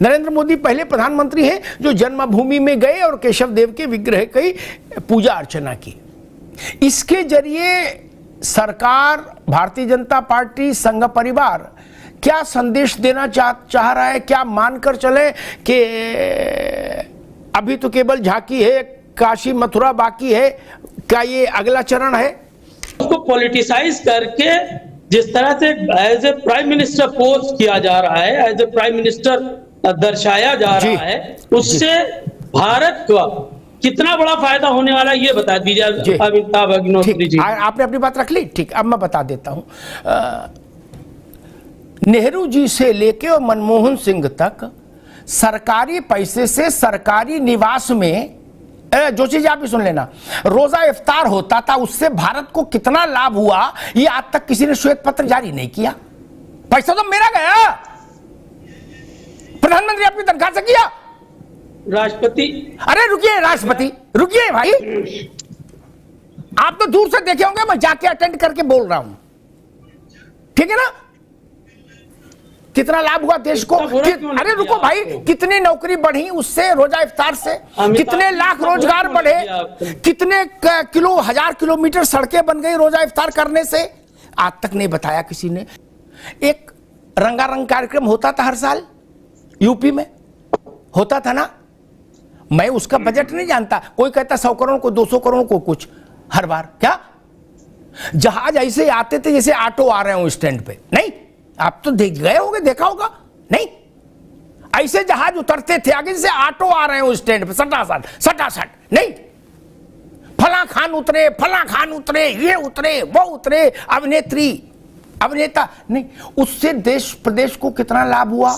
नरेंद्र मोदी पहले प्रधानमंत्री हैं जो जन्मभूमि में गए और केशव देव के विग्रह की पूजा अर्चना की। इसके जरिए सरकार, भारतीय जनता पार्टी, संघ परिवार क्या संदेश देना चाह रहा है? क्या मानकर चले कि अभी तो केवल झांकी है, काशी मथुरा बाकी है? क्या ये अगला चरण है? उसको पॉलिटिसाइज करके जिस तरह से as a prime minister pose किया जा रहा है, एज ए प्राइम मिनिस्टर दर्शाया जा रहा है, उससे भारत को कितना बड़ा फायदा होने वाला है ये बता दीजिए अमिताभ अग्निहोत्री जी। आपने अपनी बात रख ली, ठीक। अब मैं बता देता हूं। नेहरू जी से लेके और मनमोहन सिंह तक सरकारी पैसे से सरकारी निवास में, जोशी जी आप भी सुन लेना, रोजा इफ्तार होता था। उससे भारत को कितना लाभ हुआ ये आज तक किसी ने श्वेत पत्र जारी नहीं किया। पैसा तो मेरा गया, प्रधानमंत्री अपनी तनख्वाह से किया। राष्ट्रपति, अरे रुकिए राष्ट्रपति, रुकिए भाई, आप तो दूर से देखे होंगे, मैं जाके अटेंड करके बोल रहा हूं, ठीक है ना? कितना लाभ हुआ देश को? अरे रुको भाई, कितनी नौकरी बढ़ी उससे, रोजा इफ्तार से कितने लाख रोजगार बढ़े, कितने किलो, 1000 किलोमीटर सड़कें बन गई रोजा इफ्तार करने से, आज तक नहीं बताया किसी ने। एक रंगारंग कार्यक्रम होता था हर साल, यूपी में होता था ना, मैं उसका बजट नहीं जानता, कोई कहता 100 करोड़ को, 200 करोड़ को कुछ, हर बार क्या जहाज ऐसे आते थे जैसे ऑटो आ रहे हो स्टैंड पे? नहीं, आप तो देख गए होंगे, देखा होगा, नहीं ऐसे जहाज उतरते थे आगे जैसे ऑटो आ रहे हो स्टैंड पे, सटासट, नहीं फला खान उतरे, फला खान उतरे, ये उतरे, वो उतरे, अभिनेत्री, अभिनेता, नहीं। उससे देश प्रदेश को कितना लाभ हुआ,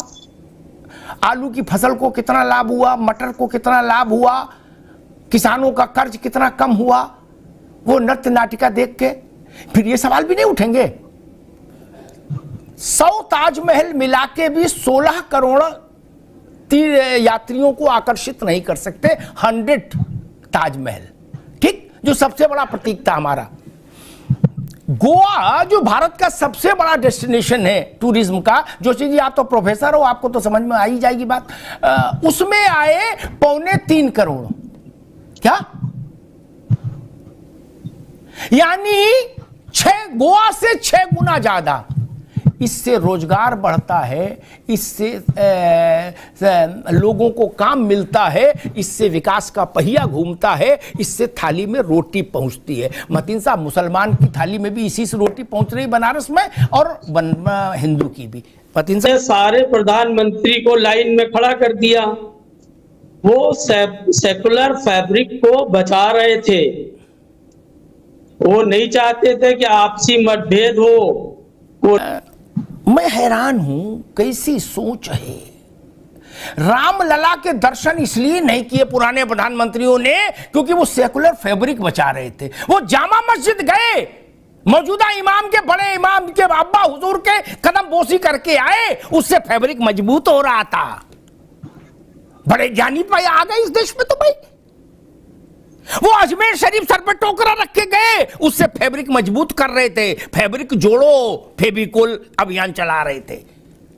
आलू की फसल को कितना लाभ हुआ, मटर को कितना लाभ हुआ, किसानों का कर्ज कितना कम हुआ, वो नृत्य नाटिका देख के फिर ये सवाल भी नहीं उठेंगे। 100 ताजमहल मिला के भी 16 करोड़ यात्रियों को आकर्षित नहीं कर सकते। 100 ताजमहल, ठीक, जो सबसे बड़ा प्रतीक था हमारा। गोवा जो भारत का सबसे बड़ा डेस्टिनेशन है टूरिज्म का, जोशी जी आप तो प्रोफेसर हो, आपको तो समझ में आ ही जाएगी बात, उसमें आए 2.25 करोड़, क्या यानी गोवा से 6 गुना ज्यादा। इससे रोजगार बढ़ता है, इससे लोगों को काम मिलता है, इससे विकास का पहिया घूमता है, इससे थाली में रोटी पहुंचती है। मतीन साहब, मुसलमान की थाली में भी इसी से रोटी पहुंच रही बनारस में, और हिंदू की भी। मतीन साहब, सारे प्रधानमंत्री को लाइन में खड़ा कर दिया, वो सेकुलर फैब्रिक को बचा रहे थे, वो नहीं चाहते थे कि आपसी मतभेद हो। मैं हैरान हूं, कैसी सोच है। रामलला के दर्शन इसलिए नहीं किए पुराने प्रधानमंत्रियों ने क्योंकि वो सेकुलर फैब्रिक बचा रहे थे। वो जामा मस्जिद गए, मौजूदा इमाम के, बड़े इमाम के अब्बा हुजूर के कदम बोसी करके आए, उससे फैब्रिक मजबूत हो रहा था। बड़े ज्ञानी पाए आ गए इस देश में तो भाई। वो अजमेर शरीफ सर पे टोकरा रख के गए, उससे फैब्रिक मजबूत कर रहे थे। फैब्रिक जोड़ो फेविकोल अभियान चला रहे थे।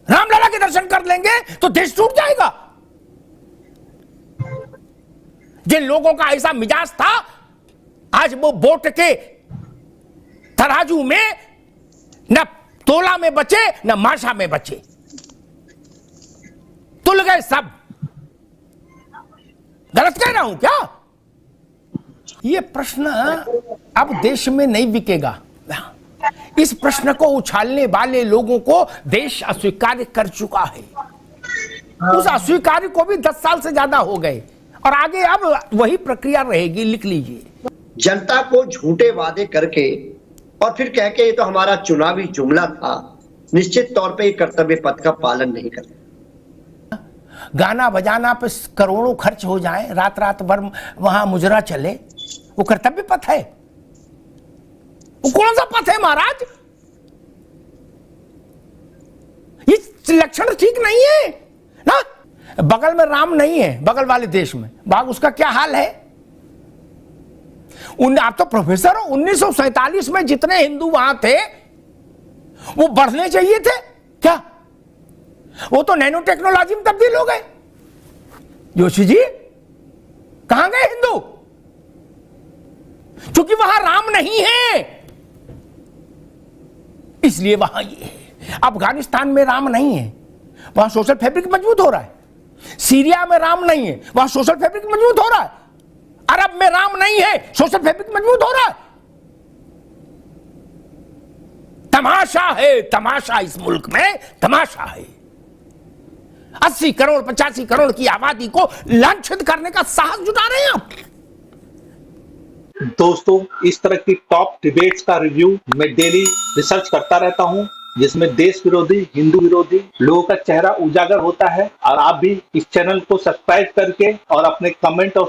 रामलला के दर्शन कर लेंगे तो देश टूट जाएगा। जिन लोगों का ऐसा मिजाज था, आज वो वोट के तराजू में न तोला में बचे न माशा में बचे, तुल गए सब। गलत कह रहा हूं क्या? ये प्रश्न अब देश में नहीं बिकेगा। इस प्रश्न को उछालने वाले लोगों को देश अस्वीकार कर चुका है। उस अस्वीकार को भी 10 साल से ज्यादा हो गए और आगे अब वही प्रक्रिया रहेगी। लिख लीजिए, जनता को झूठे वादे करके और फिर कह के ये तो हमारा चुनावी जुमला था, निश्चित तौर पे कर्तव्य पथ का पालन नहीं करते। गाना बजाना पे करोड़ों खर्च हो जाए, रात रात भर वहां मुजरा चले, वो कर्तव्य पथ है? वो कौन सा पथ है महाराज? ये लक्षण ठीक नहीं है ना। बगल में राम नहीं है, बगल वाले देश में बाग, उसका क्या हाल है? आप तो प्रोफेसर हो, 1947 में जितने हिंदू वहां थे वो बढ़ने चाहिए थे क्या? वो तो नैनो टेक्नोलॉजी में तब्दील हो गए। जोशी जी कहां गए हिंदू? क्योंकि वहां राम नहीं है, इसलिए वहां ये है। अफगानिस्तान में राम नहीं है, वहां सोशल फैब्रिक मजबूत हो रहा है। सीरिया में राम नहीं है, वहां सोशल फैब्रिक मजबूत हो रहा है। अरब में राम नहीं है, सोशल फैब्रिक मजबूत हो रहा है। तमाशा है, तमाशा इस मुल्क में तमाशा है। 80 करोड़ 85 करोड़ की आबादी को लांछित करने का साहस जुटा रहे हैं आप। दोस्तों, इस तरह की टॉप डिबेट्स का रिव्यू मैं डेली रिसर्च करता रहता हूं, जिसमें देश विरोधी, हिंदू विरोधी लोगों का चेहरा उजागर होता है। और आप भी इस चैनल को सब्सक्राइब करके और अपने कमेंट और